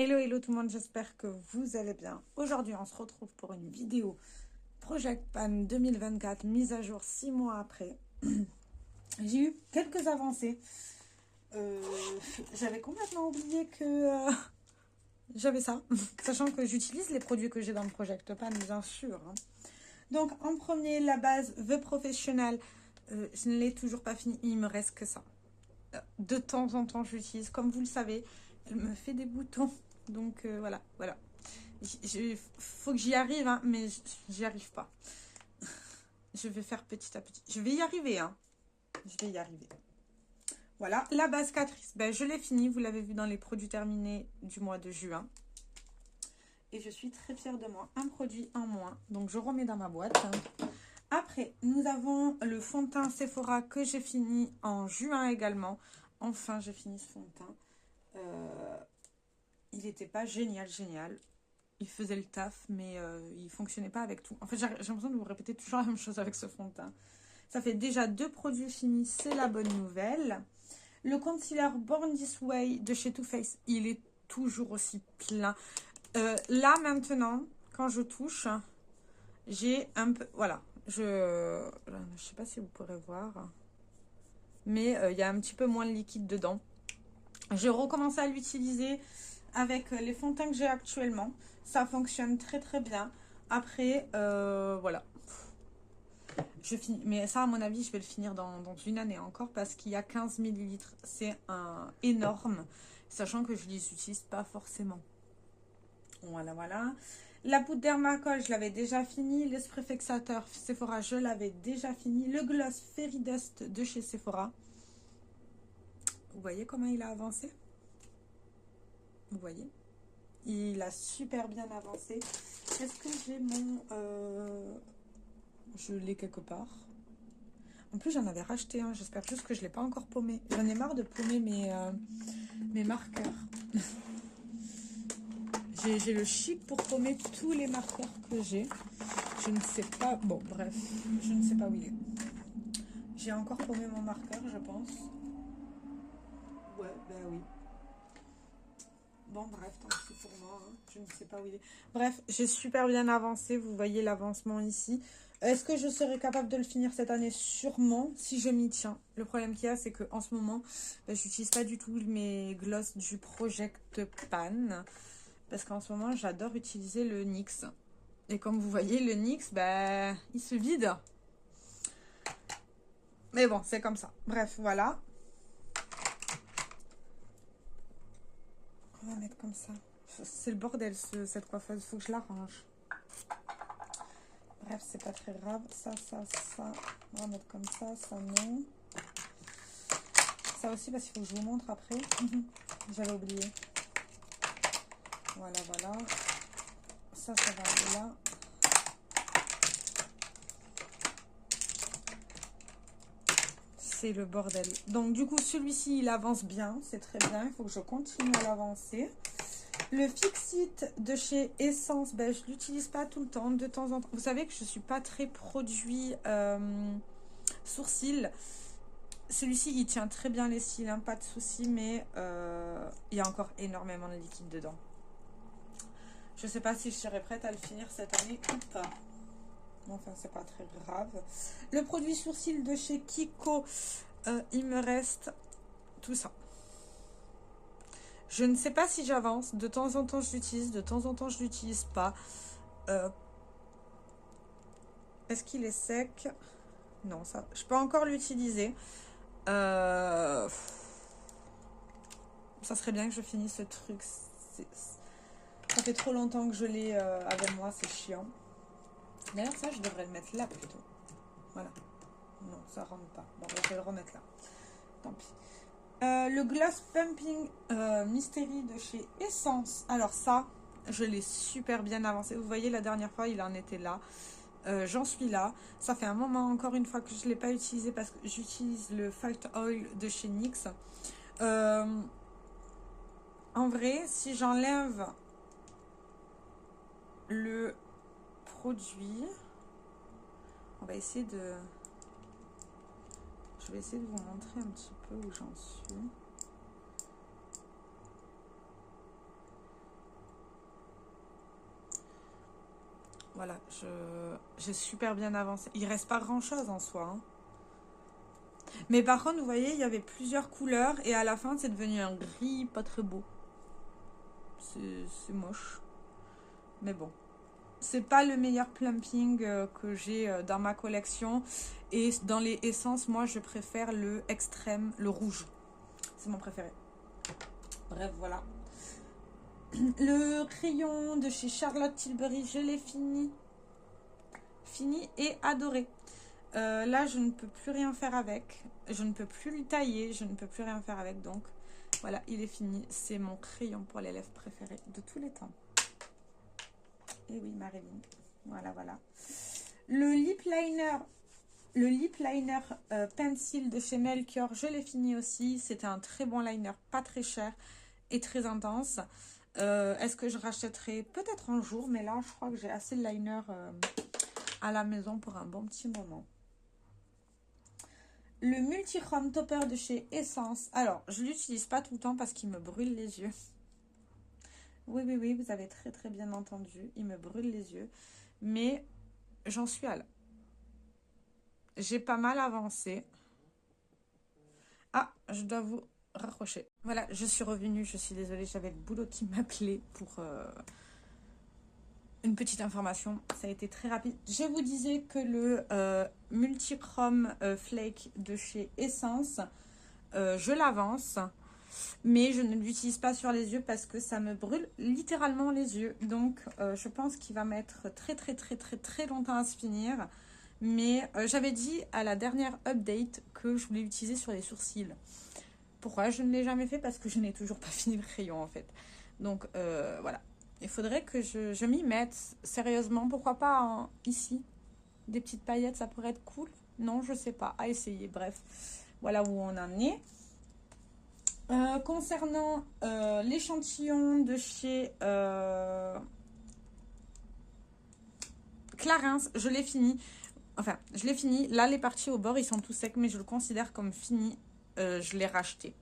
Hello, hello tout le monde, j'espère que vous allez bien. Aujourd'hui, on se retrouve pour une vidéo Project Pan 2024, mise à jour 6 mois après. J'ai eu quelques avancées. J'avais complètement oublié que j'avais ça, sachant que j'utilise les produits que j'ai dans le Project Pan, bien sûr. Donc, en premier, la base The Professional. Je ne l'ai toujours pas fini, il me reste que ça. De temps en temps, j'utilise, comme vous le savez, elle me fait des boutons. Donc, voilà. Faut que j'y arrive, hein, mais j'y arrive pas. Je vais faire petit à petit. Je vais y arriver, hein. Je vais y arriver. Voilà, la base Catrice, ben, je l'ai fini. Vous l'avez vu dans les produits terminés du mois de juin. Et je suis très fière de moi. Un produit en moins. Donc, je remets dans ma boîte. Après, nous avons le fond de teint Sephora que j'ai fini en juin également. Enfin, j'ai fini ce fond de teint. Il n'était pas génial. Il faisait le taf, mais il fonctionnait pas avec tout. En fait, j'ai l'impression de vous répéter toujours la même chose avec ce fond de teint. Ça fait déjà 2 produits finis, c'est la bonne nouvelle. Le concealer Born This Way de chez Too Faced, il est toujours aussi plein. Là, maintenant, quand je touche, j'ai un peu... Voilà, je sais pas si vous pourrez voir, mais il y a un petit peu moins de liquide dedans. J'ai recommencé à l'utiliser avec les fonds de teint que j'ai actuellement. Ça fonctionne très très bien. Après, voilà. Je finis. Mais ça, à mon avis, je vais le finir dans une année encore parce qu'il y a 15 millilitres. C'est énorme, sachant que je ne les utilise pas forcément. Voilà. La poudre Dermacol, je l'avais déjà fini. Le spray fixateur Sephora, je l'avais déjà fini. Le gloss Fairy Dust de chez Sephora. Vous voyez comment il a avancé? Vous voyez? Il a super bien avancé. Est-ce que j'ai mon... Je l'ai quelque part. En plus, j'en avais racheté un. J'espère juste que je ne l'ai pas encore paumé. J'en ai marre de paumer mes marqueurs. J'ai le chic pour paumer tous les marqueurs que j'ai. Je ne sais pas... Bon, bref. Je ne sais pas où il est. J'ai encore paumé mon marqueur, je pense. Ouais, ben oui. Bon, bref, tant pis pour moi. Hein. Je ne sais pas où il est. Bref, j'ai super bien avancé. Vous voyez l'avancement ici. Est-ce que je serai capable de le finir cette année? Sûrement, si je m'y tiens. Le problème qu'il y a, c'est qu'en ce moment, je n'utilise pas du tout mes gloss du Project Pan. Parce qu'en ce moment, j'adore utiliser le NYX. Et comme vous voyez, le NYX, il se vide. Mais bon, c'est comme ça. Bref, voilà. On va mettre comme ça. C'est le bordel, cette coiffeuse. Il faut que je la range. Bref, c'est pas très grave. Ça. On va mettre comme ça non. Ça aussi, parce qu'il faut que je vous montre après. J'avais oublié. Voilà. Ça va là. C'est le bordel. Donc, du coup, celui-ci, il avance bien. C'est très bien. Il faut que je continue à l'avancer. Le Fixit de chez Essence, je l'utilise pas tout le temps, de temps en temps. Vous savez que je suis pas très produit sourcils. Celui-ci, il tient très bien les cils, hein, pas de souci, mais il y a encore énormément de liquide dedans. Je sais pas si je serai prête à le finir cette année ou pas. Enfin, c'est pas très grave. Le produit sourcils de chez Kiko, il me reste tout ça. Je ne sais pas si j'avance. De temps en temps, je l'utilise. De temps en temps, je l'utilise pas. Est-ce qu'il est sec? Non, ça. Je peux encore l'utiliser. Ça serait bien que je finisse ce truc. Ça fait trop longtemps que je l'ai avec moi. C'est chiant. D'ailleurs, ça, je devrais le mettre là plutôt. Voilà. Non, ça rentre pas. Bon, je vais le remettre là. Tant pis. Le Gloss Pumping Mystery de chez Essence. Alors ça, je l'ai super bien avancé. Vous voyez, la dernière fois, il en était là. J'en suis là. Ça fait un moment, encore une fois, que je ne l'ai pas utilisé parce que j'utilise le Fight Oil de chez NYX. En vrai, si j'enlève le produit, on va essayer de... Je vais essayer de vous montrer un petit peu où j'en suis. Voilà, j'ai super bien avancé. Il reste pas grand chose en soi, hein. Mais par contre, vous voyez, il y avait plusieurs couleurs et à la fin, c'est devenu un gris pas très beau. C'est moche. Mais bon. C'est pas le meilleur plumping que j'ai dans ma collection. Et dans les essences, moi, je préfère le extrême, le rouge. C'est mon préféré. Bref, voilà. Le crayon de chez Charlotte Tilbury, je l'ai fini. Fini et adoré. Là, je ne peux plus rien faire avec. Je ne peux plus le tailler. Je ne peux plus rien faire avec. Donc, voilà, il est fini. C'est mon crayon pour les lèvres préféré de tous les temps. Et oui, Marilyn. Voilà, voilà. Le lip liner pencil de chez Melchior, je l'ai fini aussi. C'était un très bon liner, pas très cher et très intense. Est-ce que je rachèterai peut-être un jour, mais là, je crois que j'ai assez de liner à la maison pour un bon petit moment. Le multi-chrome topper de chez Essence. Alors, je ne l'utilise pas tout le temps parce qu'il me brûle les yeux. Oui, oui, oui, vous avez très très bien entendu. Il me brûle les yeux. Mais j'en suis à là. J'ai pas mal avancé. Ah, je dois vous raccrocher. Voilà, je suis revenue. Je suis désolée, j'avais le boulot qui m'appelait pour une petite information. Ça a été très rapide. Je vous disais que le multichrome flake de chez Essence, je l'avance. Mais je ne l'utilise pas sur les yeux parce que ça me brûle littéralement les yeux. Donc, je pense qu'il va mettre très, très, très, très, très longtemps à se finir. Mais j'avais dit à la dernière update que je voulais l'utiliser sur les sourcils. Pourquoi je ne l'ai jamais fait? Parce que je n'ai toujours pas fini le crayon, en fait. Donc, voilà. Il faudrait que je m'y mette. Sérieusement, pourquoi pas ici? Des petites paillettes, ça pourrait être cool. Non, je sais pas. À essayer. Bref, voilà où on en est. Concernant l'échantillon de chez Clarins, je l'ai fini. Enfin, je l'ai fini. Là, les parties au bord, ils sont tous secs, mais je le considère comme fini. Je l'ai racheté.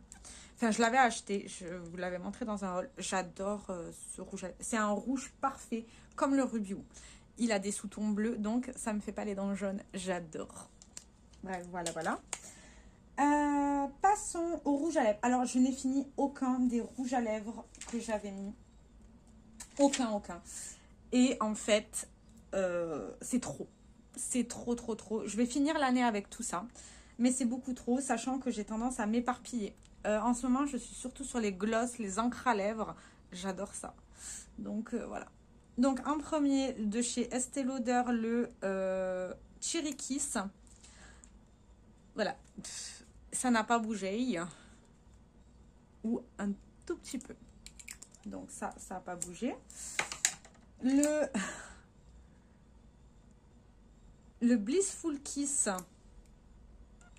Enfin, je l'avais acheté. Je vous l'avais montré dans un haul. J'adore ce rouge. C'est un rouge parfait, comme le Rubio. Il a des sous-tons bleus, donc ça me fait pas les dents jaunes. J'adore. Bref, voilà, voilà. Passons au rouge à lèvres. Alors, je n'ai fini aucun des rouges à lèvres que j'avais mis. Aucun. Et en fait, c'est trop. C'est trop, trop, trop. Je vais finir l'année avec tout ça. Mais c'est beaucoup trop, sachant que j'ai tendance à m'éparpiller. En ce moment, je suis surtout sur les gloss, les encres à lèvres. J'adore ça. Donc, voilà. Donc, en premier, de chez Estée Lauder, le Cherry Kiss. Voilà. Ça n'a pas bougé. Ou un tout petit peu. Donc, ça n'a pas bougé. Le Blissful Kiss.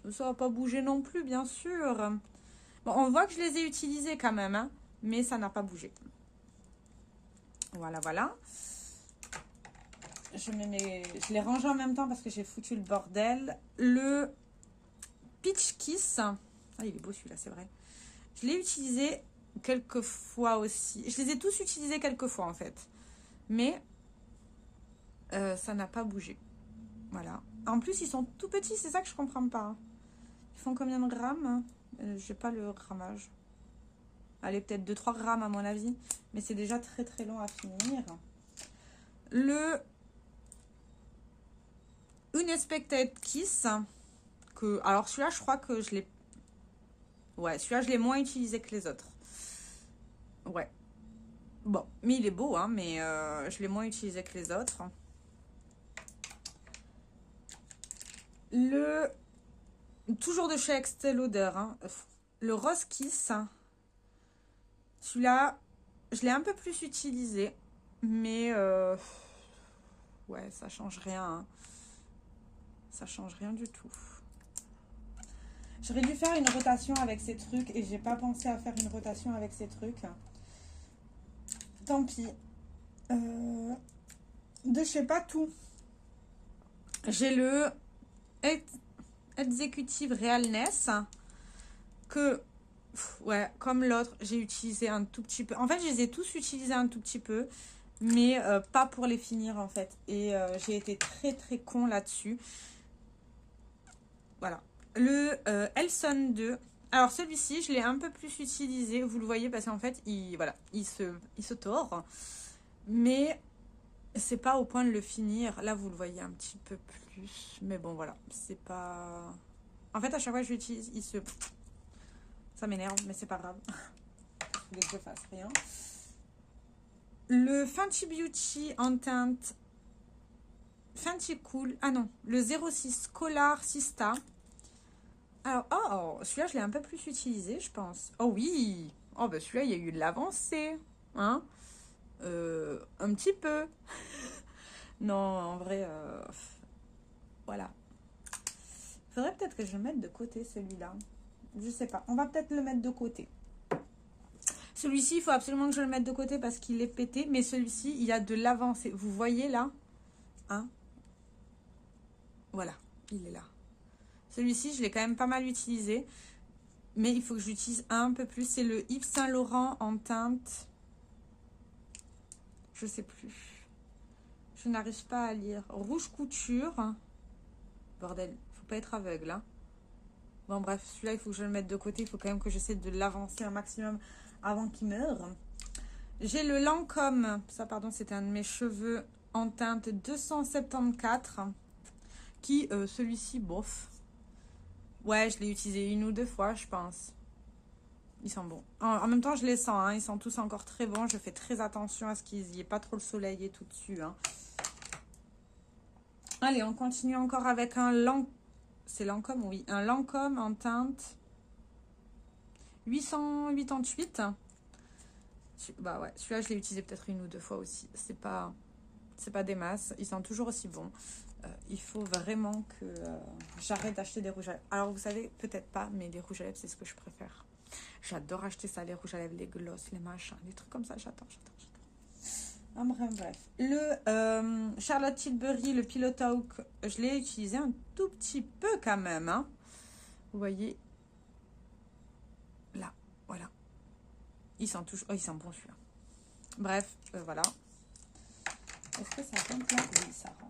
Ça va pas bouger non plus, bien sûr. Bon, on voit que je les ai utilisés quand même, hein, mais ça n'a pas bougé. Voilà, voilà. Je les range en même temps parce que j'ai foutu le bordel. Le Peach Kiss. Ah, il est beau celui-là, c'est vrai. Je l'ai utilisé quelques fois aussi. Je les ai tous utilisés quelques fois, en fait. Mais ça n'a pas bougé. Voilà. En plus, ils sont tout petits, c'est ça que je comprends pas. Ils font combien de grammes? J'ai pas le grammage. Allez, peut-être 2-3 grammes à mon avis. Mais c'est déjà très très long à finir. Le Unexpected Kiss. Alors celui-là, je crois que je l'ai... Ouais, celui-là, je l'ai moins utilisé que les autres. Ouais. Bon, mais il est beau, hein, mais je l'ai moins utilisé que les autres. Toujours de chez Estée Lauder, hein, le Rose Kiss. Celui-là, je l'ai un peu plus utilisé, mais ouais, ça change rien. Hein. Ça change rien du tout. J'aurais dû faire une rotation avec ces trucs et j'ai pas pensé à faire une rotation avec ces trucs. Tant pis. De chez Patou. J'ai le Executive Realness que, ouais, comme l'autre, j'ai utilisé un tout petit peu. En fait, je les ai tous utilisés un tout petit peu. mais pas pour les finir en fait. Et j'ai été très très con là-dessus. Voilà. Le Elson 2. Alors celui-ci, je l'ai un peu plus utilisé, vous le voyez, parce qu'en fait, voilà, il se tord. Mais c'est pas au point de le finir. Là, vous le voyez un petit peu plus. Mais bon, voilà, c'est pas... En fait, à chaque fois que je l'utilise, ça m'énerve, mais c'est pas grave. Je voulais que je fasse rien. Le Fenty Beauty en teinte Fenty Cool. Ah non, le 06 Collar Sista. Alors, oh, celui-là, je l'ai un peu plus utilisé, je pense. Oh oui. Oh, bah celui-là, il y a eu de l'avancée. Hein, un petit peu. Non, en vrai, voilà. Faudrait peut-être que je le mette de côté, celui-là. Je sais pas. On va peut-être le mettre de côté. Celui-ci, il faut absolument que je le mette de côté parce qu'il est pété. Mais celui-ci, il y a de l'avancée. Vous voyez là? Hein? Voilà, il est là. Celui-ci, je l'ai quand même pas mal utilisé. Mais il faut que j'utilise un peu plus. C'est le Yves Saint Laurent en teinte. Je sais plus. Je n'arrive pas à lire. Rouge couture. Bordel, faut pas être aveugle. Hein. Bon bref, celui-là, il faut que je le mette de côté. Il faut quand même que j'essaie de l'avancer un maximum avant qu'il meure. J'ai le Lancôme. Ça, pardon, c'était un de mes cheveux en teinte 274. Qui, celui-ci, bof. Ouais, je l'ai utilisé une ou deux fois, je pense. Ils sont bons. En même temps, je les sens. Hein, ils sont tous encore très bons. Je fais très attention à ce qu'il n'y ait pas trop le soleil et tout dessus. Hein. Allez, on continue encore avec un Lancôme. C'est Lancôme, oui. Un Lancôme en teinte 888. Bah ouais, celui-là, je l'ai utilisé peut-être une ou deux fois aussi. C'est pas des masses. Ils sont toujours aussi bons. Il faut vraiment que j'arrête d'acheter des rouges à lèvres. Alors, vous savez, peut-être pas, mais les rouges à lèvres, c'est ce que je préfère. J'adore acheter ça, les rouges à lèvres, les gloss, les machins, les trucs comme ça. J'adore. Ah, bref. Le Charlotte Tilbury, le Pillow Talk, je l'ai utilisé un tout petit peu quand même. Hein. Vous voyez. Là, voilà. Ils sont toujours... Oh, ils sont bons, celui-là. Bref, voilà. Est-ce que ça rentre là? Oui, ça rentre.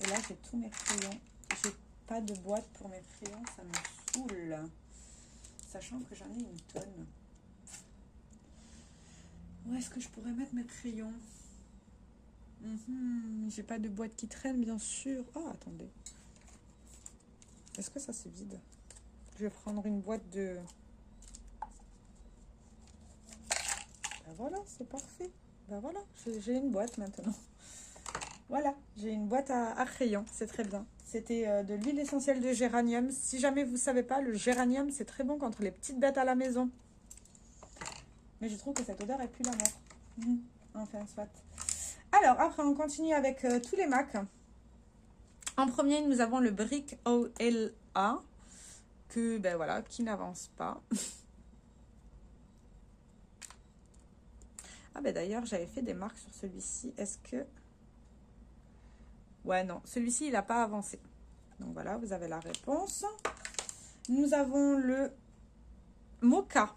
Et là, j'ai tous mes crayons. J'ai pas de boîte pour mes crayons, ça me saoule. Sachant que j'en ai une tonne. Où est-ce que je pourrais mettre mes crayons? J'ai pas de boîte qui traîne, bien sûr. Oh, attendez. Est-ce que ça, c'est vide? Je vais prendre une boîte de... Ben voilà, c'est parfait. Ben voilà, j'ai une boîte maintenant. Voilà, j'ai une boîte à crayons, c'est très bien. C'était de l'huile essentielle de géranium. Si jamais vous ne savez pas, le géranium, c'est très bon contre les petites bêtes à la maison. Mais je trouve que cette odeur est plus la mort. Enfin, soit. Alors, après, on continue avec tous les MAC. En premier, nous avons le Brick OLA, que, ben voilà, qui n'avance pas. Ah, ben d'ailleurs, j'avais fait des marques sur celui-ci. Est-ce que... Ouais, non, celui-ci, il n'a pas avancé. Donc voilà, vous avez la réponse. Nous avons le Mocha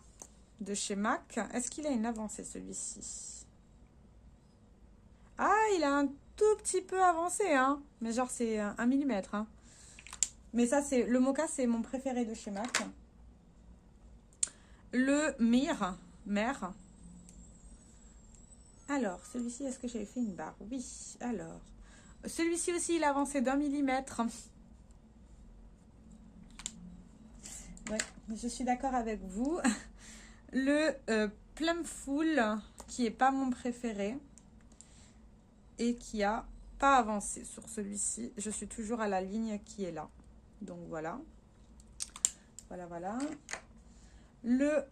de chez MAC. Est-ce qu'il a une avancée, celui-ci? Ah, il a un tout petit peu avancé, hein. Mais genre, c'est 1 millimètre, hein. Mais ça, c'est le Mocha, c'est mon préféré de chez MAC. Le Mer. Alors, celui-ci, est-ce que j'avais fait une barre? Oui, alors... Celui-ci aussi, il a avancé d'1 millimètre. Ouais, je suis d'accord avec vous. Le Plumful, qui n'est pas mon préféré. Et qui a pas avancé sur celui-ci. Je suis toujours à la ligne qui est là. Donc voilà. Voilà. Le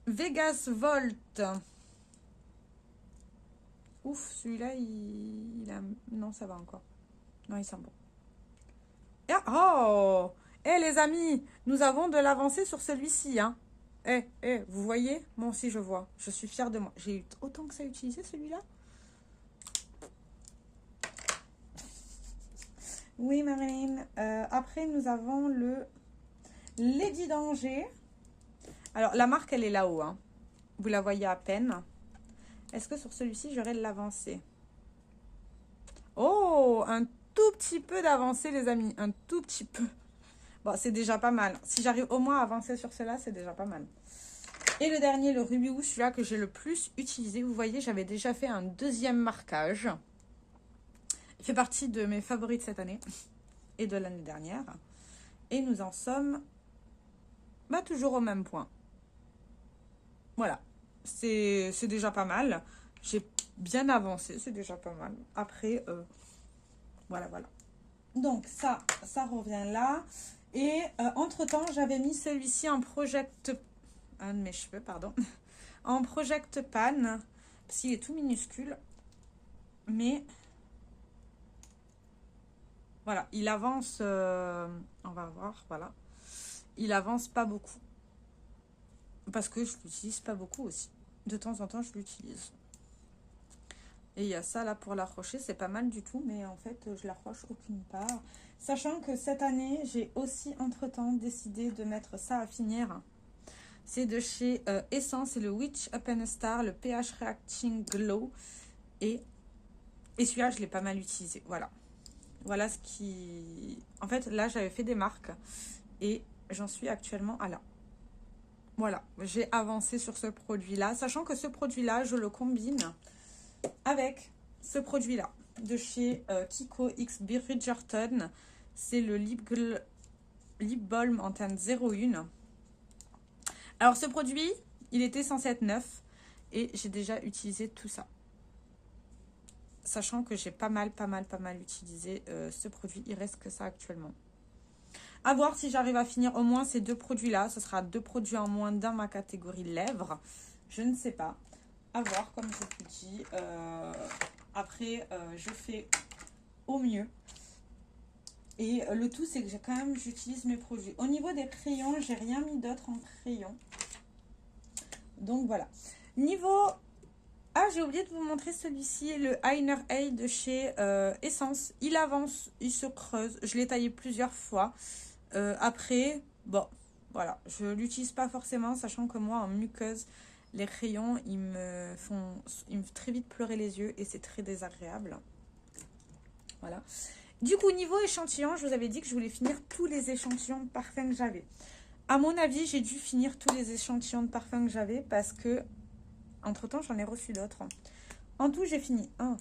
Vegas Volt. Ouf, celui-là, il a... Non, ça va encore. Non, il sent bon. Et, oh! Les amis, nous avons de l'avancée sur celui-ci. Hein. Vous voyez? Moi aussi, je vois. Je suis fière de moi. J'ai eu autant que ça utilisé, celui-là. Oui, Marilyn. Après, nous avons le Lady Danger. Alors, la marque, elle est là-haut. Hein. Vous la voyez à peine. Est-ce que sur celui-ci, j'aurai de l'avancée? Oh, un tout petit peu d'avancée, les amis. Un tout petit peu. Bon, c'est déjà pas mal. Si j'arrive au moins à avancer sur cela, c'est déjà pas mal. Et le dernier, le Ruby Woo, celui-là que j'ai le plus utilisé. Vous voyez, j'avais déjà fait un deuxième marquage. Il fait partie de mes favoris de cette année et de l'année dernière. Et nous en sommes toujours au même point. Voilà. C'est déjà pas mal. J'ai bien avancé, c'est déjà pas mal. Après, voilà. Donc, ça revient là. Et entre-temps, j'avais mis celui-ci en project... Un de mes cheveux, pardon. En project pan. Parce qu'il est tout minuscule. Mais... Voilà, il avance... on va voir, voilà. Il avance pas beaucoup. Parce que je l'utilise pas beaucoup aussi. De temps en temps, je l'utilise. Et il y a ça là pour l'accrocher, c'est pas mal du tout, mais en fait, je l'accroche aucune part. Sachant que cette année, j'ai aussi entre-temps décidé de mettre ça à finir. C'est de chez Essence, c'est le Witch Up and Star, le pH Reacting Glow. Et celui-là, je l'ai pas mal utilisé, voilà. Voilà ce qui... En fait, là, j'avais fait des marques et j'en suis actuellement à là. Voilà, j'ai avancé sur ce produit-là, sachant que ce produit-là, je le combine avec ce produit-là, de chez Kiko X Bridgerton. C'est le Lip Balm en teinte 01. Alors, ce produit, il était censé être neuf et j'ai déjà utilisé tout ça. Sachant que j'ai pas mal utilisé ce produit. Il reste que ça actuellement. À voir si j'arrive à finir au moins ces deux produits-là. Ce sera 2 produits en moins dans ma catégorie lèvres. Je ne sais pas. À voir, comme je vous dis. Après, je fais au mieux. Et le tout, c'est que j'utilise mes produits. Au niveau des crayons, j'ai rien mis d'autre en crayon. Donc, voilà. Niveau... Ah, j'ai oublié de vous montrer celui-ci, le Liner A de chez Essence. Il avance, il se creuse. Je l'ai taillé plusieurs fois. Après, bon, voilà. Je ne l'utilise pas forcément, sachant que moi, en muqueuse, les crayons, ils me font très vite pleurer les yeux et c'est très désagréable. Voilà. Du coup, niveau échantillon, je vous avais dit que je voulais finir tous les échantillons de parfums que j'avais. À mon avis, j'ai dû finir tous les échantillons de parfums que j'avais parce que, entre-temps, j'en ai reçu d'autres. En tout, j'ai fini 1,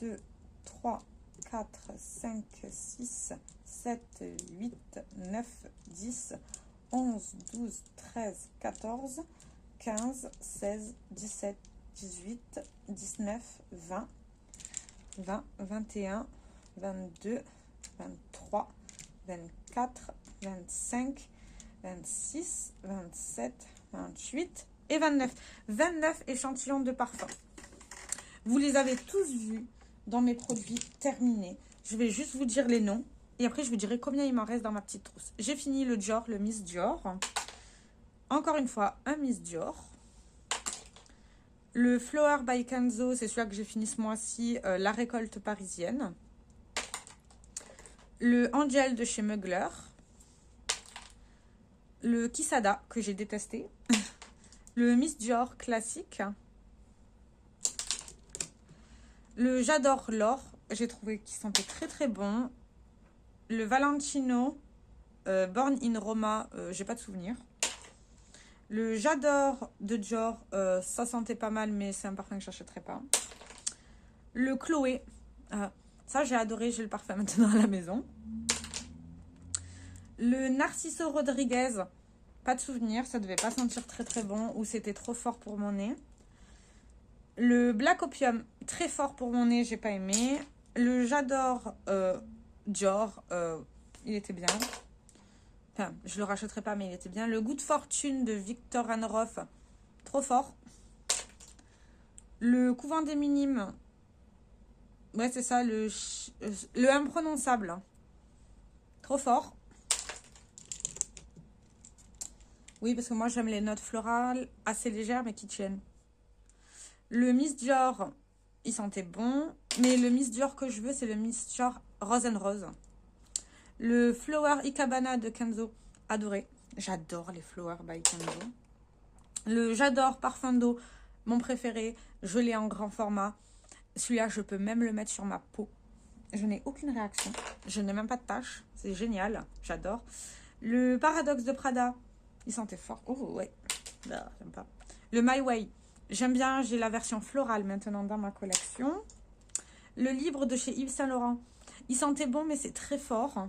2, 3, 4, 5, 6, 7, 8, 9, 10, 11, 12, 13, 14, 15, 16, 17, 18, 19, 20, 21, 22, 23, 24, 25, 26, 27, 28 et 29. 29 échantillons de parfum. Vous les avez tous vus dans mes produits terminés. Je vais juste vous dire les noms. Et après, je vous dirai combien il m'en reste dans ma petite trousse. J'ai fini le Dior, le Miss Dior. Encore une fois, un Miss Dior. Le Flower by Kenzo, c'est celui-là que j'ai fini ce mois-ci, la récolte parisienne. Le Angel de chez Mugler. Le Kisada, que j'ai détesté. Le Miss Dior classique. Le J'adore l'or, j'ai trouvé qu'il sentait très très bon. Le Valentino Born in Roma, j'ai pas de souvenir. Le J'adore de Dior, ça sentait pas mal, mais c'est un parfum que j'achèterai pas. Le Chloé, ça j'ai adoré, j'ai le parfum maintenant à la maison. Le Narciso Rodriguez, pas de souvenir, ça devait pas sentir très très bon ou c'était trop fort pour mon nez. Le Black Opium, très fort pour mon nez, j'ai pas aimé. Le J'adore Dior, il était bien. Enfin, je le rachèterai pas, mais il était bien. Le Good Fortune de Viktor Anroff, trop fort. Le Couvent des Minimes, ouais, c'est ça, le imprononçable, trop fort. Oui, parce que moi, j'aime les notes florales assez légères, mais qui tiennent. Le Miss Dior, il sentait bon. Mais le Miss Dior que je veux, c'est le Miss Dior Rose and Rose. Le Flower Ikebana de Kenzo, adoré. J'adore les Flower by Kenzo. Le J'adore Parfum d'eau, Mon préféré, je l'ai en grand format. Celui-là, je peux même le mettre sur ma peau. Je n'ai aucune réaction. Je n'ai même pas de taches. C'est génial. J'adore. Le Paradoxe de Prada, il sentait fort. Oh, ouais. Bah, j'aime pas. Le My Way, j'aime bien. J'ai la version florale maintenant dans ma collection. Le livre de chez Yves Saint Laurent, il sentait bon, mais c'est très fort.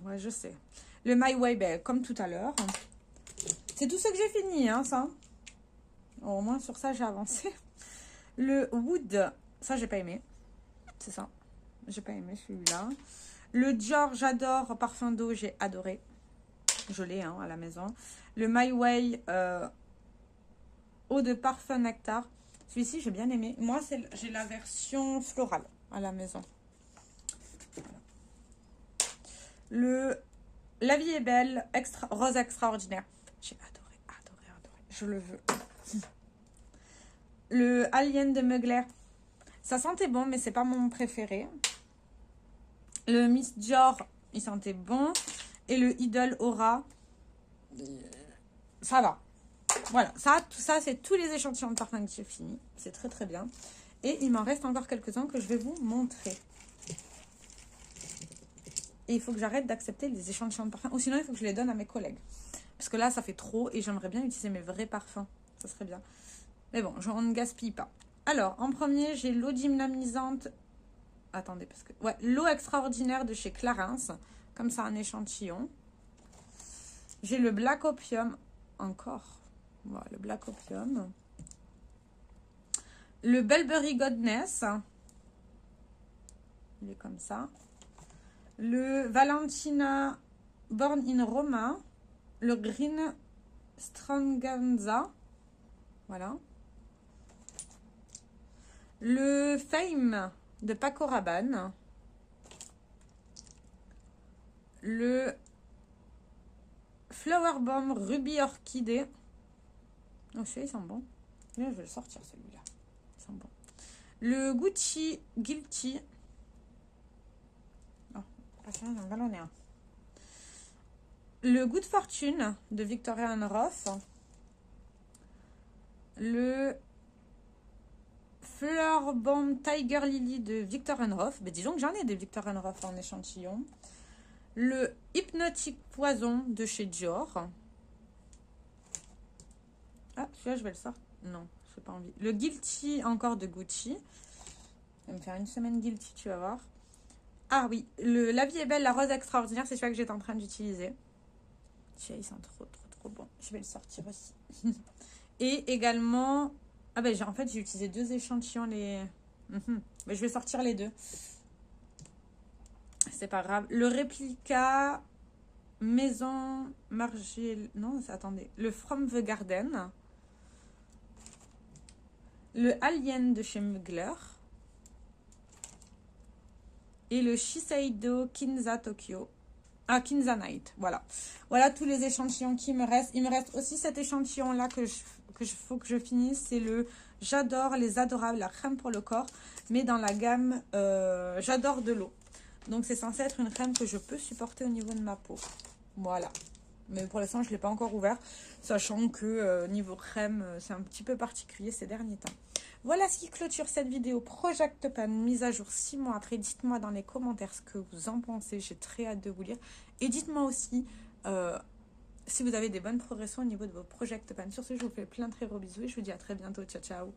Ouais, je sais. Le My Way, ben, comme tout à l'heure. C'est tout ce que j'ai fini, hein, ça. Au moins, sur ça, j'ai avancé. Le Wood, ça, j'ai pas aimé. C'est ça. J'ai pas aimé celui-là. Le Dior, j'adore. Parfum d'eau, j'ai adoré. Je l'ai hein, à la maison. Le My Way, eau de parfum nectar. Celui-ci, j'ai bien aimé. Moi, j'ai la version florale à la maison. Voilà. La vie est belle, rose extraordinaire. J'ai adoré, adoré, adoré. Je le veux. Le Alien de Mugler. Ça sentait bon, mais c'est pas mon préféré. Le Miss Dior, il sentait bon. Et le Idol Aura, ça va. Voilà, tout ça, c'est tous les échantillons de parfum que j'ai fini. C'est très très bien. Et il m'en reste encore quelques-uns que je vais vous montrer. Et il faut que j'arrête d'accepter les échantillons de parfum. Ou sinon, il faut que je les donne à mes collègues. Parce que là, ça fait trop et j'aimerais bien utiliser mes vrais parfums. Ça serait bien. Mais bon, on ne gaspille pas. Alors, en premier, j'ai l'eau dynamisante. Attendez, parce que... Ouais, l'eau extraordinaire de chez Clarins. Comme ça, un échantillon. J'ai le Black Opium. Encore. Voilà, le Black Opium. Le Burberry Goddess. Il est comme ça. Le Valentina Born in Roma. Le Green Stranganza. Voilà. Le Fame de Paco Rabanne. Le Flower Bomb Ruby Orchidée. Oh, celui-là, il sent bon. Là, je vais le sortir, celui-là. Il sent bon. Le Gucci Guilty. Oh, pas ça, j'en galonnais un. Le Good Fortune de Victoria Rolf. Le Fleur Bomb Tiger Lily de Victor Rolf. Ben, disons que j'en ai des Victor Rolf en échantillon. Le Hypnotic Poison de chez Dior. Ah, celui-là, je vais le sortir. Non, je n'ai pas envie. Le Guilty, encore de Gucci. Je vais me faire une semaine Guilty, tu vas voir. Ah oui, La vie est belle, la rose extraordinaire, c'est celui-là que j'étais en train d'utiliser. Celui-là, il sent trop, trop, trop bon. Je vais le sortir aussi. Et également... Ah ben, en fait, j'ai utilisé 2 échantillons. Mais je vais sortir les 2. C'est pas grave. Le réplica Maison Margiela... Non, attendez. Le From the Garden. Le Alien de chez Mugler. Et le Shiseido Kinza Tokyo. Ah, Kinza Night. Voilà. Voilà tous les échantillons qui me restent. Il me reste aussi cet échantillon-là que faut que je finisse. C'est le J'adore les adorables, la crème pour le corps. Mais dans la gamme J'adore de l'eau. Donc, c'est censé être une crème que je peux supporter au niveau de ma peau. Voilà. Mais pour l'instant, je ne l'ai pas encore ouvert. Sachant que niveau crème, c'est un petit peu particulier ces derniers temps. Voilà ce qui clôture cette vidéo Project Pan, mise à jour 6 mois après. Dites-moi dans les commentaires ce que vous en pensez. J'ai très hâte de vous lire. Et dites-moi aussi si vous avez des bonnes progressions au niveau de vos Project Pan. Sur ce, je vous fais plein de très gros bisous et je vous dis à très bientôt. Ciao, ciao.